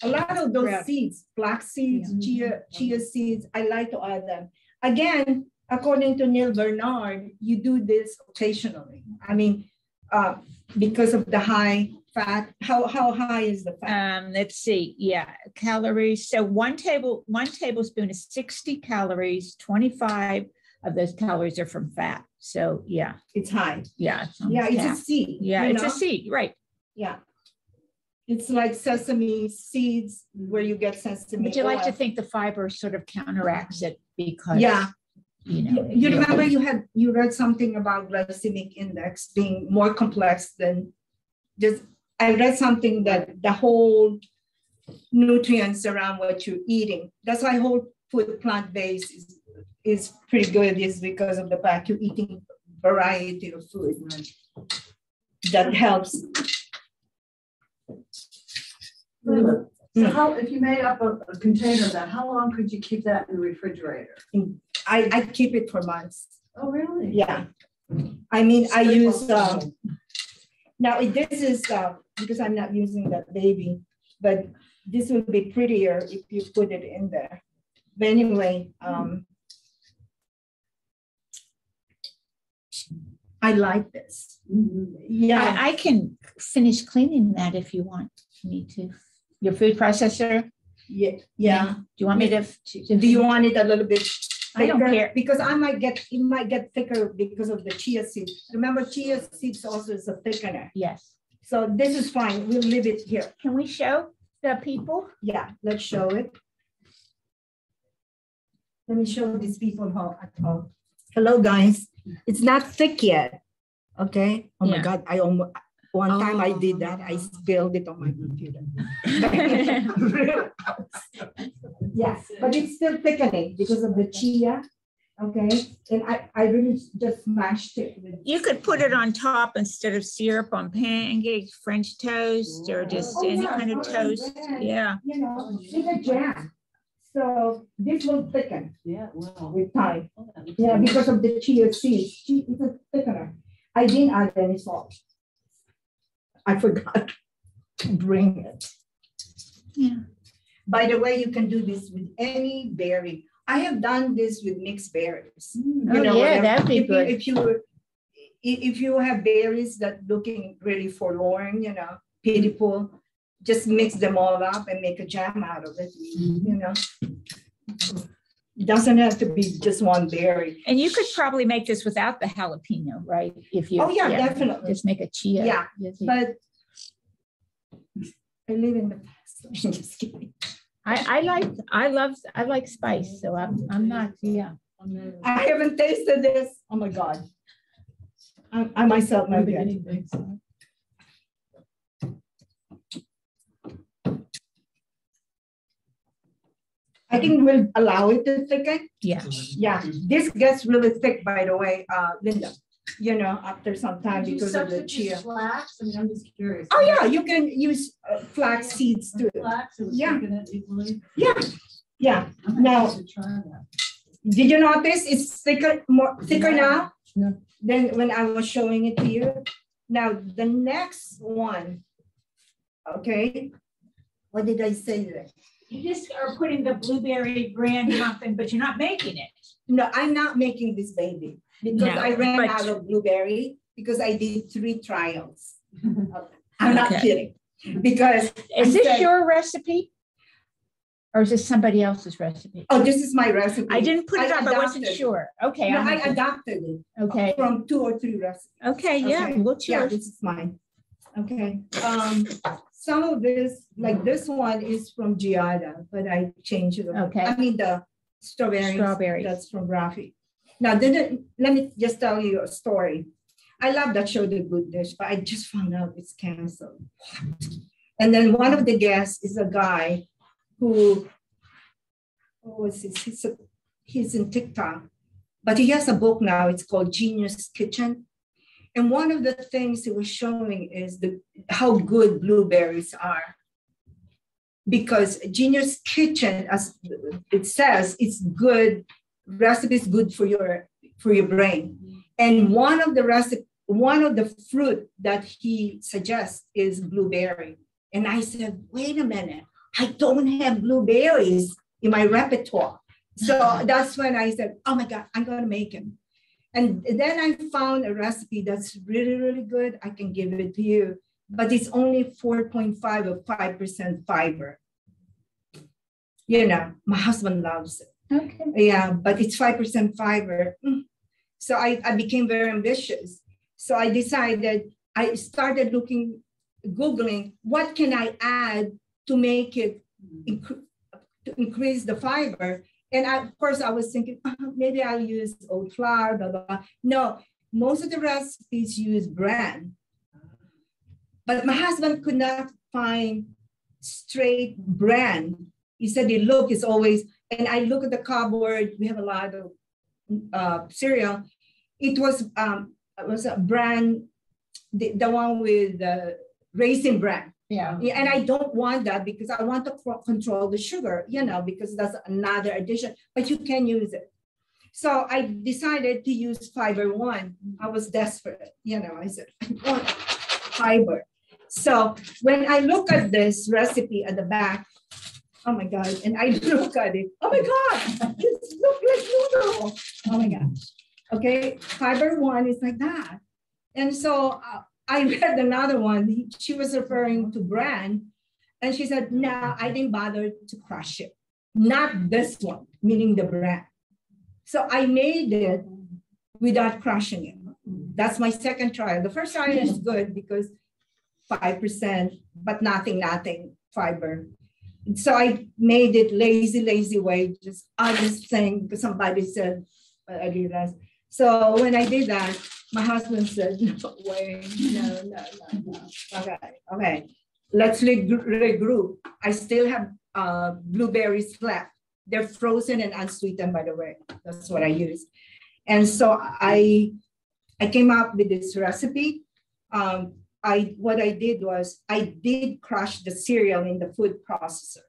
A lot of those Yeah. seeds, flax seeds, chia seeds, I like to add them. Again, according to Neil Bernard, you do this occasionally. I mean, because of the high fat. How high is the fat? Let's see. Yeah, calories. So one tablespoon is 60 calories. 25 of those calories are from fat. So yeah, It's high. yeah, It's a seed. yeah, you it's know? a seed, right? Yeah. It's like sesame seeds where you get sesame But you like to oil. think the fiber sort of counteracts it because Yeah. you know. You remember you read something about glycemic index being more complex than just, I read something that the whole nutrients around what you're eating. That's why whole food plant-based is pretty good, is because of the fact you're eating variety of food. That helps. So how, if you made up a container of that, how long could you keep that in the refrigerator? I keep it for months. Oh, really? Yeah. I mean, I use, now this is, because I'm not using that baby, but this will be prettier if you put it in there. But anyway, I like this. Yeah. I can finish cleaning that if you want me to. Your food processor? Yeah. Do you want me to Do you want it a little bit thicker? I don't care. Because it might get thicker because of the chia seeds. Remember, chia seeds also is a thickener. Yes. So this is fine. We'll leave it here. Can we show the people? Yeah, let's show it. Let me show these people how at home. Hello, guys. It's not thick yet. Okay. Oh my Yeah. God. One time I did that. I spilled it on my computer. Yeah, but it's still thickening because of the chia. Okay. And I really just mashed it. You could put it on top instead of syrup on pancakes, French toast, or just any kind of toast. Yeah. You know, it's a jam. So this will thicken. Yeah, well. With time. Yeah, because of the chia seeds. It's a thickener. I didn't add any salt. I forgot to bring it. Yeah. By the way, you can do this with any berry. I have done this with mixed berries. Yeah, that'd be good. If you have berries that looking really forlorn, pitiful, just mix them all up and make a jam out of it. It doesn't have to be just one berry. And you could probably make this without the jalapeno, right? If you, definitely. Just make a chia. Yeah, but I live in the past. I'm just kidding. I like spice, so I'm not. Yeah. I haven't tasted this. Oh my God. I myself might be. I think we'll allow it to thicken. Yeah. Yeah. This gets really thick, by the way, Linda. After some time because of the chia. Flax? I mean, I'm just curious. Oh yeah, you can use flax seeds too. Flax, Yeah. Yeah. Yeah. Now, did you notice it's thicker now? Yeah. Than when I was showing it to you. Now the next one. Okay. What did I say there? You just are putting the blueberry bran muffin, but you're not making it. No, I'm not making this baby because I ran out of blueberry because I did 3 trials. I'm not kidding. Because is this your recipe? Or is this somebody else's recipe? Oh, this is my recipe. I didn't put it up. I wasn't sure. Okay. No, I adopted it. Okay. From 2 or 3 recipes. Okay. Yeah. What's yours? Yeah, this is mine. Okay. Some of this, like this one, is from Giada, but I changed it. Okay. I mean the strawberries. That's from Rafi. Now, let me just tell you a story. I love that show, The Good Dish, but I just found out it's canceled. What? And then one of the guests is a guy who, he's in TikTok, but he has a book now. It's called Genius Kitchen. And one of the things he was showing is how good blueberries are. Because Genius Kitchen, as it says, it's good, recipes good for your brain. And one of the fruit that he suggests is blueberry. And I said, wait a minute, I don't have blueberries in my repertoire. So that's when I said, oh my God, I'm gonna make them. And then I found a recipe that's really, really good. I can give it to you, but it's only 4.5 or 5% fiber. My husband loves it. Okay. Yeah, but it's 5% fiber. So I became very ambitious. So I decided, I started Googling, what can I add to make it, to increase the fiber? And of course, I was thinking, maybe I'll use oat flour, blah, blah, blah. No, most of the recipes use bran. But my husband could not find straight bran. He said the look is always, and I look at the cupboard, we have a lot of cereal. It was a bran, the one with the raisin bran. Yeah, and I don't want that because I want to control the sugar, because that's another addition, but you can use it. So I decided to use fiber 1. I was desperate, I said, I want fiber. So when I look at this recipe at the back, oh my God, and I look at it, oh my God, it looks like noodle. Oh my God. Okay, fiber 1 is like that. And so I read another one. She was referring to bran, and she said, "No, I didn't bother to crush it. Not this one," meaning the bran. So I made it without crushing it. That's my second trial. The first trial is good because 5%, but nothing fiber. So I made it lazy way, just honest thing, because somebody said, I realized. So when I did that, my husband said, no way, no. Okay, let's regroup. I still have blueberries left. They're frozen and unsweetened, by the way. That's what I use. And so I came up with this recipe. What I did was I did crush the cereal in the food processor,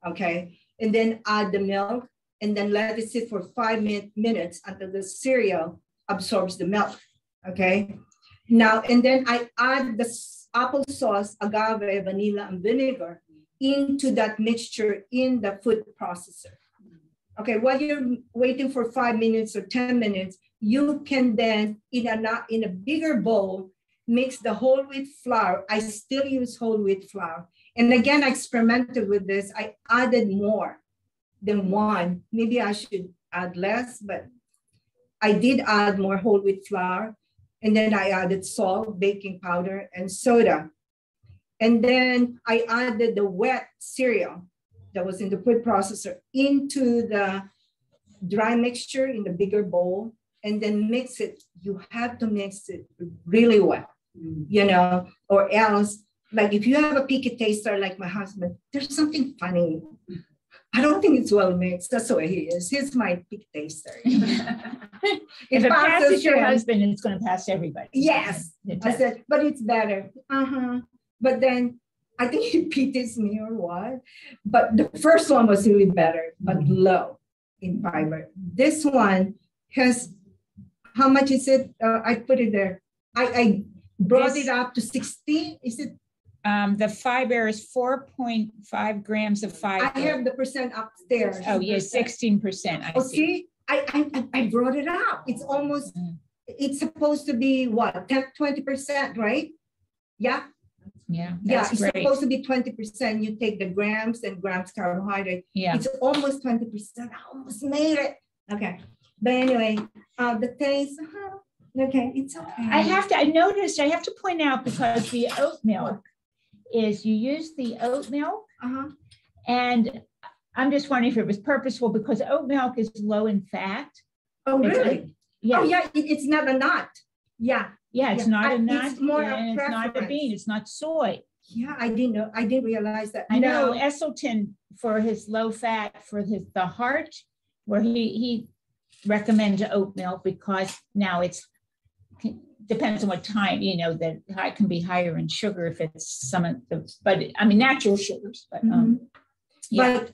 okay? And then add the milk and then let it sit for 5 minutes until the cereal absorbs the milk, okay? Now, and then I add applesauce, agave, vanilla, and vinegar into that mixture in the food processor. Okay, while you're waiting for 5 minutes or 10 minutes, you can then, in a bigger bowl, mix the whole wheat flour. I still use whole wheat flour. And again, I experimented with this. I added more than one. Maybe I should add less, but I did add more whole wheat flour. And then I added salt, baking powder, and soda. And then I added the wet cereal that was in the food processor into the dry mixture in the bigger bowl, and then mix it. You have to mix it really well, you know, or else, like if you have a picky taster like my husband, there's something funny. I don't think it's well mixed. That's the way he is. He's my picky taster. If it passes your husband, it's going to pass everybody. Yes. I said, but it's better. But then I think he pities me or what. But the first one was really better, but low in fiber. This one has, how much is it? I put it there. I brought it up to 16. Is it? The fiber is 4.5 grams of fiber. I have the percent upstairs. Oh, yes, 16%. I see. I brought it up. It's almost, it's supposed to be what, 20%, right? Yeah. Yeah, it's great. Supposed to be 20%. You take the grams and grams carbohydrate. Yeah. It's almost 20%. I almost made it. Okay. But anyway, the taste, okay, it's okay. I noticed, I have to point out, because the oat milk is, you use the oat milk, and I'm just wondering if it was purposeful, because oat milk is low in fat. Oh, really? Yeah. Oh, yeah, it's not a nut. Yeah. Yeah, it's not a nut, it's more and it's not a bean, it's not soy. Yeah, I didn't know. I didn't realize that. I know Esselton, for his low fat, for the heart, where he recommends oat milk, because now it's, depends on what time, you know, that it can be higher in sugar if it's some of the, but I mean, natural sugars. But yeah.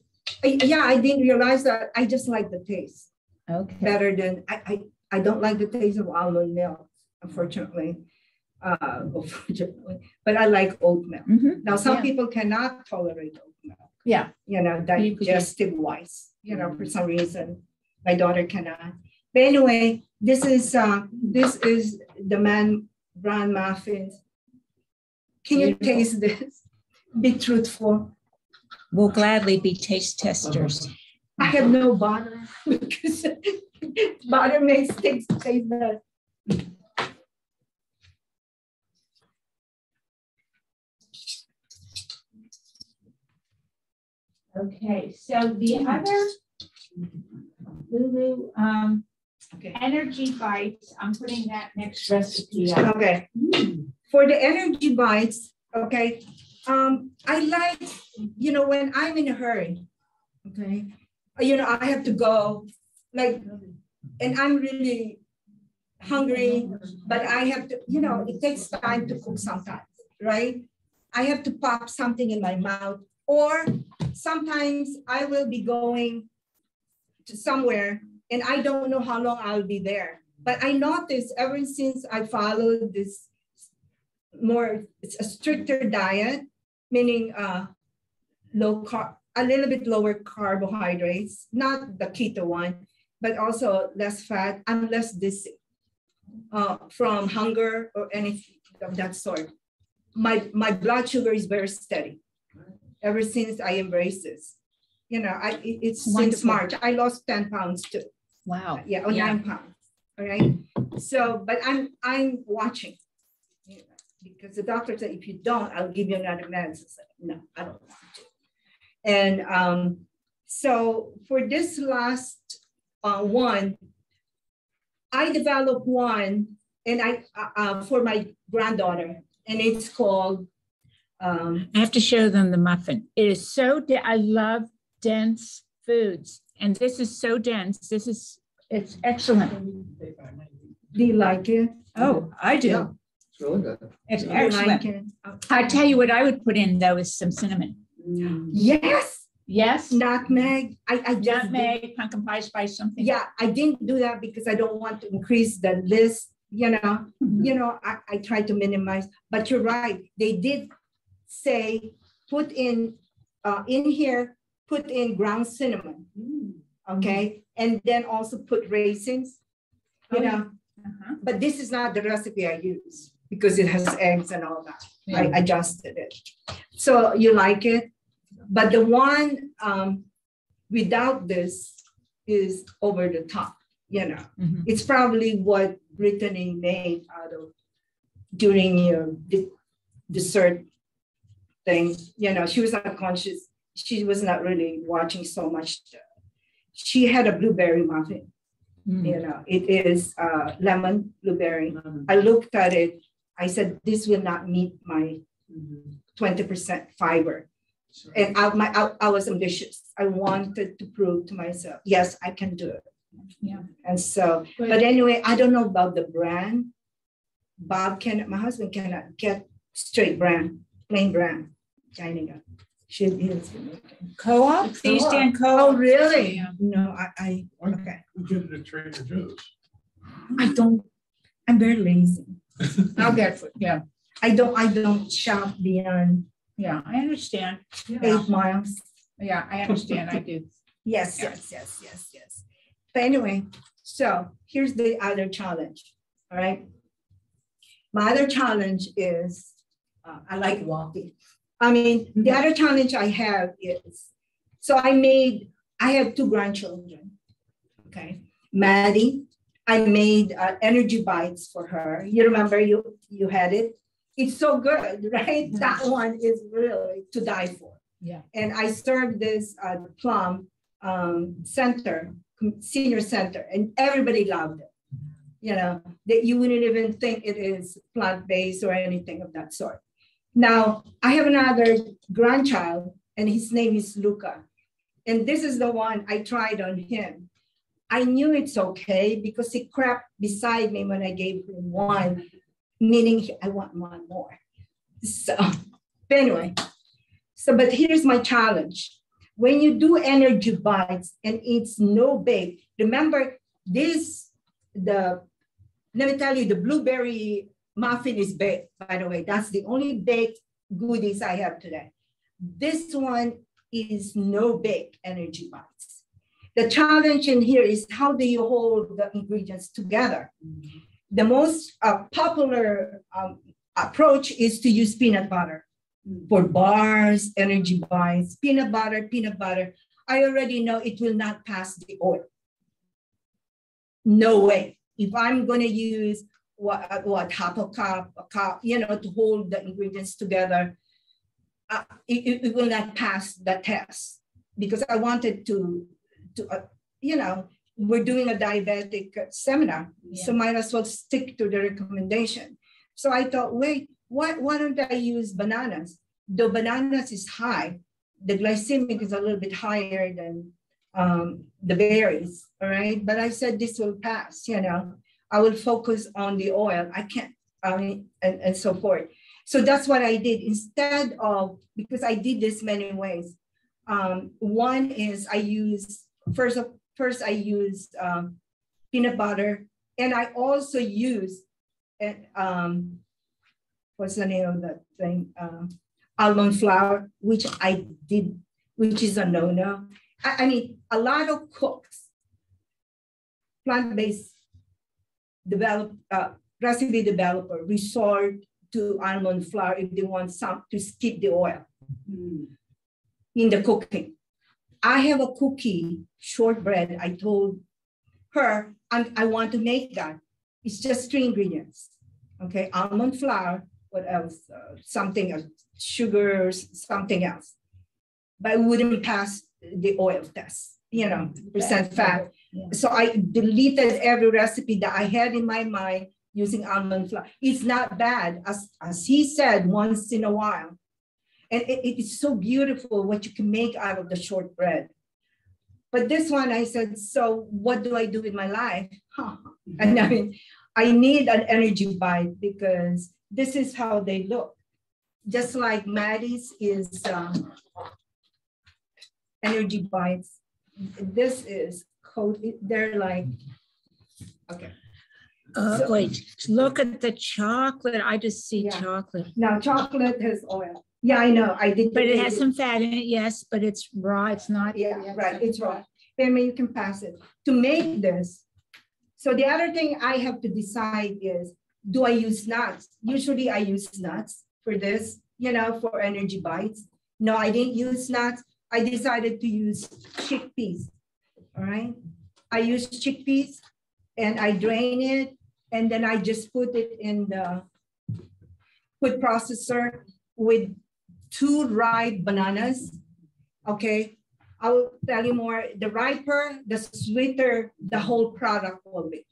But yeah, I didn't realize that. I just like the taste. Okay. Better than, I don't like the taste of almond milk, unfortunately. But I like oat milk. Now, some people cannot tolerate oat milk. Yeah. You know, digestive wise, you know, for some reason, my daughter cannot. But anyway, this is the brand muffins. Can you taste this? Be truthful. We'll gladly be taste testers. I have no butter because butter makes things taste better. Okay, so the other Lulu energy bites, I'm putting that next recipe up. Okay. For the energy bites, okay, I like, you know, when I'm in a hurry, okay, you know, I have to go, like, and I'm really hungry, but I have to, you know, it takes time to cook sometimes, right? I have to pop something in my mouth, or sometimes I will be going to somewhere and I don't know how long I'll be there. But I noticed ever since I followed this it's a stricter diet, meaning low carb, a little bit lower carbohydrates, not the keto one, but also less fat. I'm less dizzy from hunger or anything of that sort. My blood sugar is very steady ever since I embraced this. You know, it's since March. I lost 10 pounds too. Wow. Yeah, or 9 pounds. All right. So, but I'm watching, you know, because the doctor said, if you don't, I'll give you another medicine. I said, no, I don't want to. And so for this last one, I developed one, and I for my granddaughter, and it's called. I have to show them the muffin. It is so, I love dense foods. And this is so dense. It's excellent. Do you like it? Oh, I do. Yeah, it's really good. It's excellent. Like okay. I tell you what I would put in, though, is some cinnamon. Yes. Yes. Nutmeg. I just nutmeg, pumpkin pie spice, something. Yeah, I didn't do that because I don't want to increase the list I try to minimize, but you're right. They did say, put in here, put in ground cinnamon, okay? And then also put raisins, but this is not the recipe I use because it has eggs and all that. Yeah. I adjusted it. So you like it, but the one without this is over the top, It's probably what Brittany made out of during your dessert thing. She was not conscious. She was not really watching so much. She had a blueberry muffin. It is lemon blueberry. I looked at it. I said, this will not meet my 20% fiber. Sure. And I was ambitious. I wanted to prove to myself, yes, I can do it. Yeah. And so, but anyway, I don't know about the brand. My husband cannot get straight brand, plain brand, China. She is co-op. Do you stand co-op? Oh, really? Yeah. No, I okay. We get it at Trader Joe's. I'm very lazy. I'll get it. Yeah. I don't shop beyond. Yeah, I understand. 8 miles. Yeah, I understand. I do. Yes. But anyway, so here's the other challenge. All right. My other challenge is I like walking. The other challenge I have is, so I have 2 grandchildren. Okay. Maddie, I made energy bites for her. You remember you had it? It's so good, right? That one is really to die for. Yeah. And I served this Plum Center, senior center, and everybody loved it. That you wouldn't even think it is plant-based or anything of that sort. Now, I have another grandchild, and his name is Luca. And this is the one I tried on him. I knew it's okay because he crept beside me when I gave him one, meaning I want one more. So, but anyway, but here's my challenge. When you do energy bites and it's no bake, remember let me tell you, the blueberry muffin is baked, by the way. That's the only baked goodies I have today. This one is no bake energy bites. The challenge in here is how do you hold the ingredients together? The most popular approach is to use peanut butter for bars, energy bites, peanut butter. I already know it will not pass the oil. No way. If I'm going to use half a cup, to hold the ingredients together, it will not pass the test because I wanted to we're doing a diabetic seminar, so might as well stick to the recommendation. So I thought, wait, why don't I use bananas? The bananas is high, the glycemic is a little bit higher than the berries, all right? But I said this will pass, I will focus on the oil. I can't, and so forth. So that's what I did instead of, because I did this many ways. One is I use, first I use peanut butter, and I also use, what's the name of that thing? Almond flour, which I did, which is a no-no. I mean, a lot of cooks, plant-based recipe developer resort to almond flour if they want to skip the oil in the cooking. I have a cookie shortbread. I told her I want to make that. It's just 3 ingredients. Okay, almond flour. What else? Something else, sugars, something else. But it wouldn't pass the oil test. Percent fat. Yeah. So I deleted every recipe that I had in my mind using almond flour. It's not bad, as he said, once in a while. And it is so beautiful what you can make out of the shortbread. But this one, I said, so what do I do with my life? And I mean, I need an energy bite because this is how they look. Just like Maddie's is energy bites. This is coated. They're like, okay. Wait, look at the chocolate. I just see Yeah. chocolate. Now chocolate has oil. Yeah, I know. I did. But it has some fat in it, yes, but it's raw. It's not. Yeah, right. It's raw. Then you can pass it. To make this, so the other thing I have to decide is, do I use nuts? Usually I use nuts for this, for energy bites. No, I didn't use nuts. I decided to use chickpeas, all right? I use chickpeas and I drain it, and then I just put it in the food processor with 2 ripe bananas, okay? I will tell you more. The riper, the sweeter the whole product will be,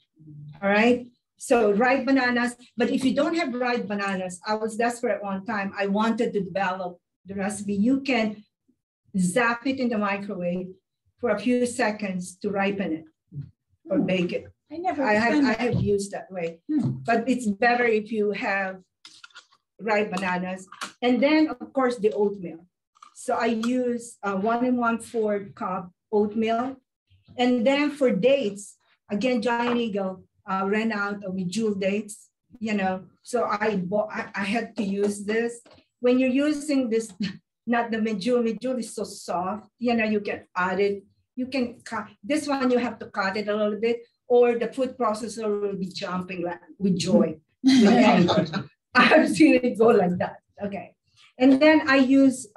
all right? So ripe bananas, but if you don't have ripe bananas, I was desperate one time. I wanted to develop the recipe. You can zap it in the microwave for a few seconds to ripen it or bake it. I have used that way, but it's better if you have ripe bananas. And then of course the oatmeal. So I use 1 1/4 cup oatmeal. And then for dates, again, Giant Eagle ran out of medjool dates, so I had to use this. When you're using this, not the medjool is so soft, you can add it. You can cut this one, you have to cut it a little bit, or the food processor will be jumping with joy. I've seen it go like that. Okay. And then I use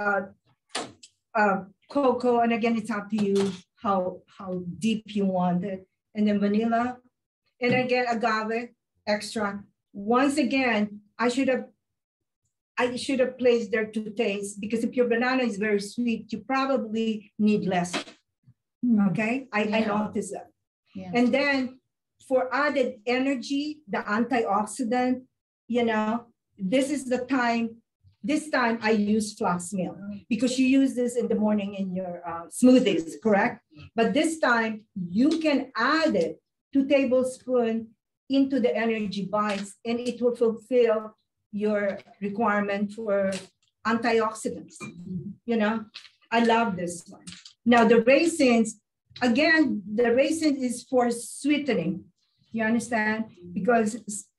cocoa, and again, it's up to you how deep you want it. And then vanilla, and again, agave extract. Once again, I should have placed there to taste, because if your banana is very sweet, you probably need less. Okay, I noticed that. Yeah. And then for added energy, the antioxidant, this is the time. This time I use flax milk, because you use this in the morning in your smoothies, correct? But this time you can add it 2 tablespoons into the energy bites, and it will fulfill your requirement for antioxidants. I love this one. Now the raisins, again, the raisin is for sweetening. You understand? Because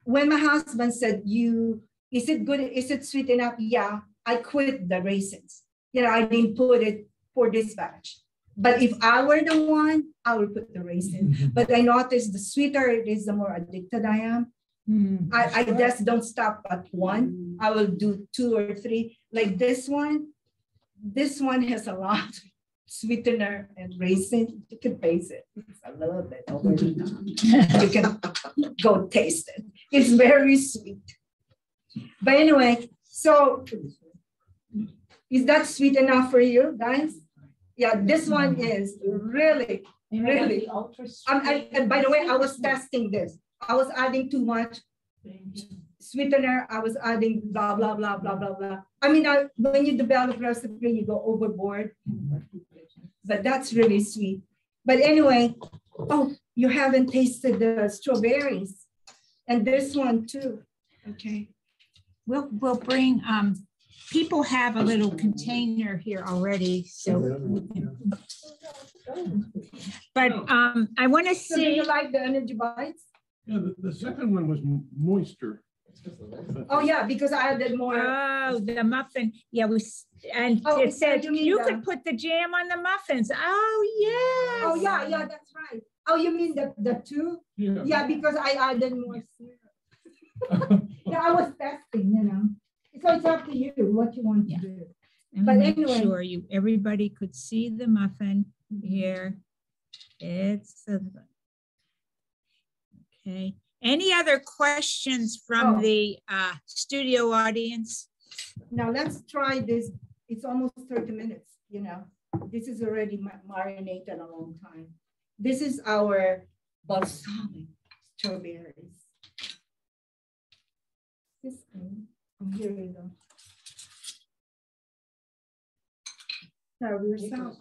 when my husband said, is it good? Is it sweet enough? Yeah, I quit the raisins. I didn't put it for this batch. But if I were the one, I would put the raisin. But I noticed the sweeter it is, the more addicted I am. I just don't stop at 1. I will do 2 or 3. Like this one. This one has a lot of sweetener and raisin. You can taste it. It's a little bit over. You can go taste it. It's very sweet. But anyway, so is that sweet enough for you guys? Yeah, this one is really. And by the way, I was testing this. I was adding too much sweetener. I was adding blah, blah, blah, blah, blah, blah. I mean, when you develop recipe, you go overboard. But that's really sweet. But anyway, you haven't tasted the strawberries. And this one too. Okay. We'll bring, people have a little container here already, so. But I want to So do see. you like the energy bites? Yeah, the second one was moisture. Oh yeah, because I added more. Oh, the muffin. Yeah, it said you could put the jam on the muffins. Oh, yes. Oh yeah, that's right. Oh, you mean the 2? Yeah. Yeah, because I added more syrup. Yeah, I was testing, So it's up to you what you want to do. But anyway, sure everybody could see the muffin here. It's okay. Any other questions from the studio audience? Now let's try this. It's almost 30 minutes, This is already marinated a long time. This is our balsamic strawberries. This thing. Here we go. Serve yourself.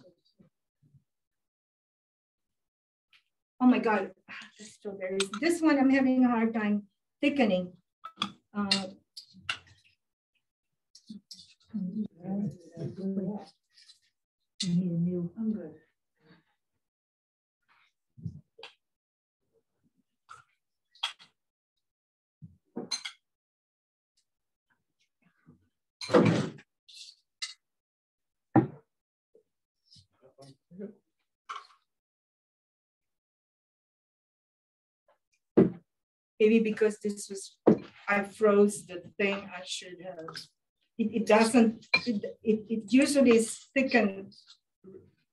Oh my God, the strawberries. This one I'm having a hard time thickening. I need a new. I'm good. Maybe because this was, I froze the thing, I should have. It doesn't, it usually is thickened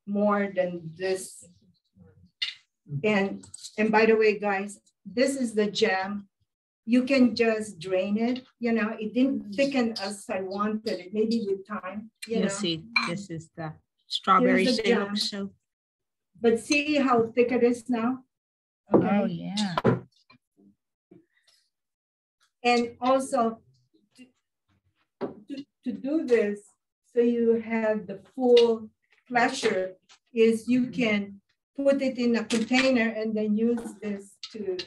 more than this. And by the way, guys, this is the jam. You can just drain it, you know, it didn't thicken as I wanted it, maybe with time. You'll see, this is the strawberry syrup. So, but see how thick it is now? Okay. oh yeah. And also to do this, so you have the full pleasure, is you can put it in a container and then use this to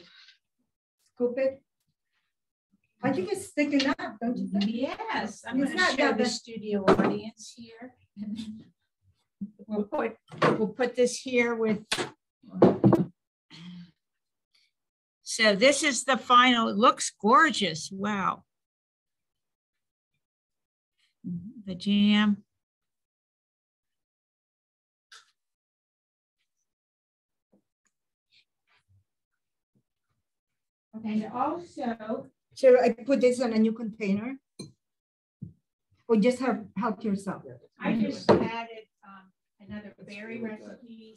scoop it. I think it's thick enough, don't you think? Yes, I'm going to show the studio audience here. We'll put this here with. So this is the final. It looks gorgeous. Wow. The jam. And also, Shall I put this in a new container? Or just help yourself? I just added another berry recipe.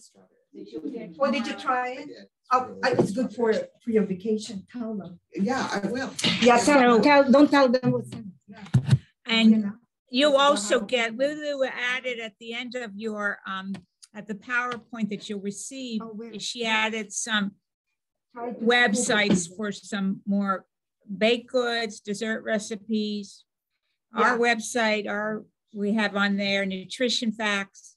Oh, did you try it? Oh, it's good for your vacation. Tell them. Yeah, I will. Yeah, don't tell them what's in it. And you also get, Lulu added at the end of your, at the PowerPoint that you'll receive, she added some websites for some more baked goods, dessert recipes. Yeah. Our website, we have on there nutrition facts.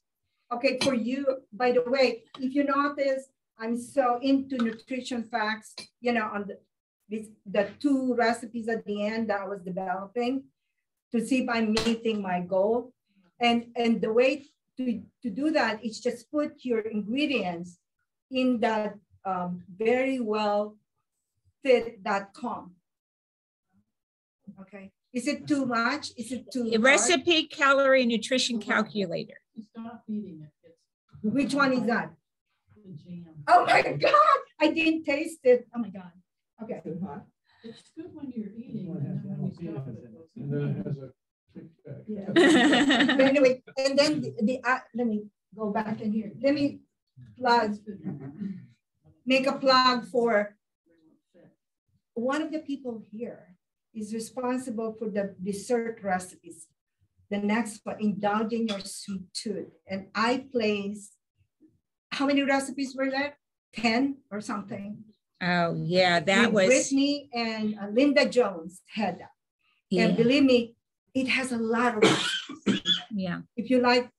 Okay, for you, by the way, if you notice, I'm so into nutrition facts, you know, on the two recipes at the end that I was developing to see if I'm meeting my goal. And the way to do that is just put your ingredients in that very well fit.com. Okay. Is it too much? Is it too hard? Recipe, calorie, nutrition calculator. Stop eating it. Which one is that? The jam. Oh my God, I didn't taste it. Oh my God. Okay. It's good when you're eating, and then when you stop it, And then it has a kickback. Yeah. But anyway, and then let me go back in here. Let me plug, make a plug for one of the people here is responsible for the dessert recipes. The next one, indulging your sweet tooth. And I placed, how many recipes were there? 10 or something. Oh yeah, that was. Brittany and Linda Jones had that. Yeah. And believe me, it has a lot of recipes. Yeah. If you like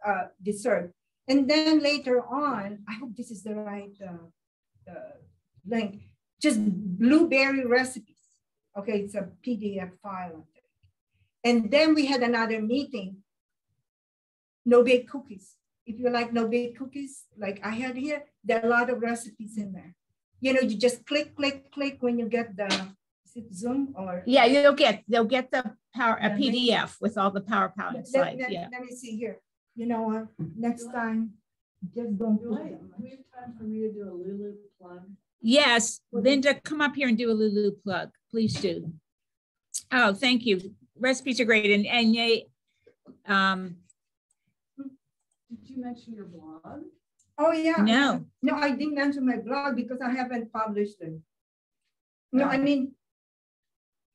dessert. And then later on, I hope this is the right link, just blueberry recipes. Okay, it's a PDF file. And then we had another meeting, no-bake cookies. If you like no-bake cookies, like I had here, there are a lot of recipes in there. You know, you just click, click, click when you get the, is it Zoom or? Yeah, they'll get the PDF with all the PowerPoint slides. Yeah. Let me see here. You know what? Next time, just don't Do put we have time for me to do a Lulu plug? Yes, Linda, come up here and do a Lulu plug. Please do. Oh, thank you. Recipes are great. And did you mention your blog? Oh yeah. No. No, I didn't mention my blog because I haven't published it. No, I mean,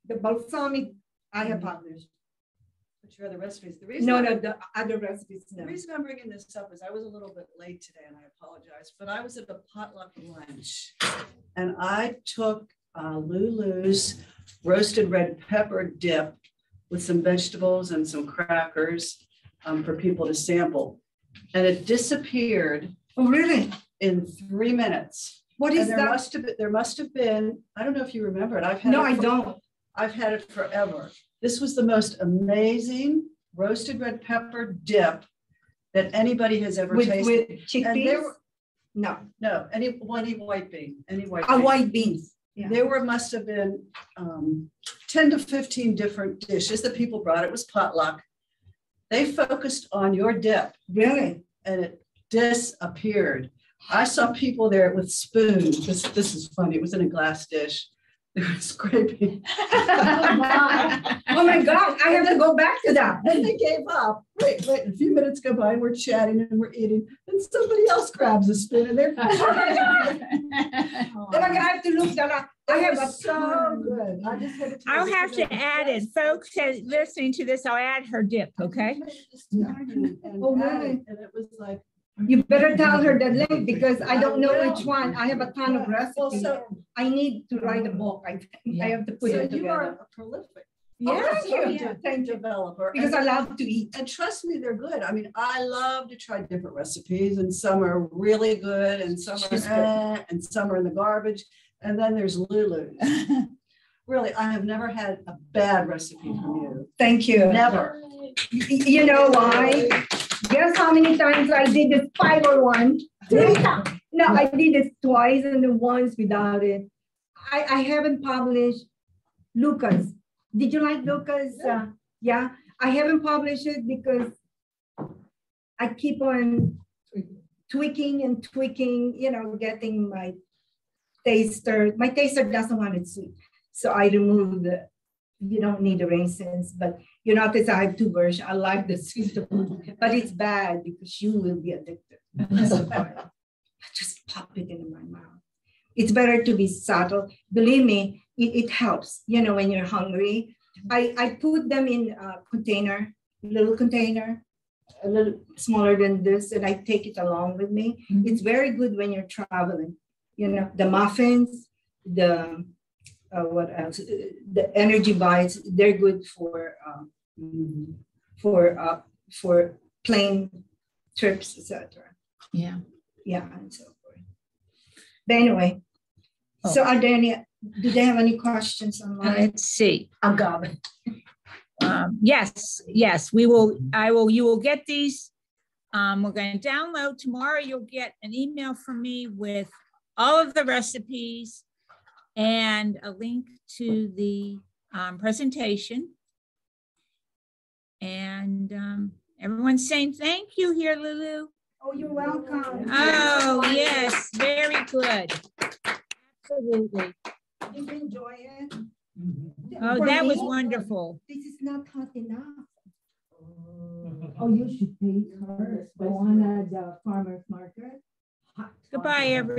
the balsamic I have published. But your other recipes. The reason the other recipes. No. The reason I'm bringing this up is I was a little bit late today, and I apologize. But I was at a potluck lunch, and I took Lulu's roasted red pepper dip with some vegetables and some crackers for people to sample, and it disappeared. Oh, really? In 3 minutes. What is and that? There must have been. I don't know if you remember it. I've had. No, I don't. I've had it forever. This was the most amazing roasted red pepper dip that anybody has ever tasted. With chickpeas? No, any white bean, white beans. Yeah. There must have been 10 to 15 different dishes that people brought. It was potluck. They focused on your dip. Really? And disappeared. I saw people there with spoons. This is funny. It was in a glass dish. They were scraping. Oh my God, I have to go back to that. And they gave up. Wait, a few minutes go by, and we're chatting and we're eating, and somebody else grabs a spoon and they're Oh my God, I have to look that up. I have a so good. I just had to I'll have to add it. Folks listening to this, I'll add her dip, okay? Oh, really? And it was like, You better tell her the link because I don't know which one. I have a ton of recipes. so- I need to write a book. I think I have to put so it you are together. a prolific Thank you. developer. Because I love to eat. And trust me, they're good. I mean, I love to try different recipes, and some are really good, and some are and some are in the garbage. And then there's Lulu's. Really, I have never had a bad recipe from you. Thank you. Never. You know why? Guess how many times I did this fiber one? 3 times. No, I did it twice and then once without it. I haven't published Lucas. Did you like Lucas? Yeah, I haven't published it because I keep on tweaking and tweaking, you know, getting my taster. My taster doesn't want it sweet. So I removed you don't need the raisins, but you notice I have 2 versions. I like the sweet one, but it's bad because you will be addicted. I just pop it in my mouth. It's better to be subtle. Believe me, it helps, you know, when you're hungry. I put them in a container, little container, a little smaller than this, and I take it along with me. Mm-hmm. It's very good when you're traveling. You know, the muffins, the what else? The energy bites, they're good for plane trips, etc. Yeah, and so forth. But anyway, so are there any? Do they have any questions online? Let's see. Agave. Yes, we will. You will get these. We're going to download tomorrow. You'll get an email from me with all of the recipes and a link to the presentation. And everyone's saying thank you here, Lulu. Oh, you're welcome. Oh, yes, very good. Absolutely. Did you enjoy it? Oh, that was wonderful. This is not hot enough. Oh, you should take her. Go on at the farmer's market. Goodbye, everyone.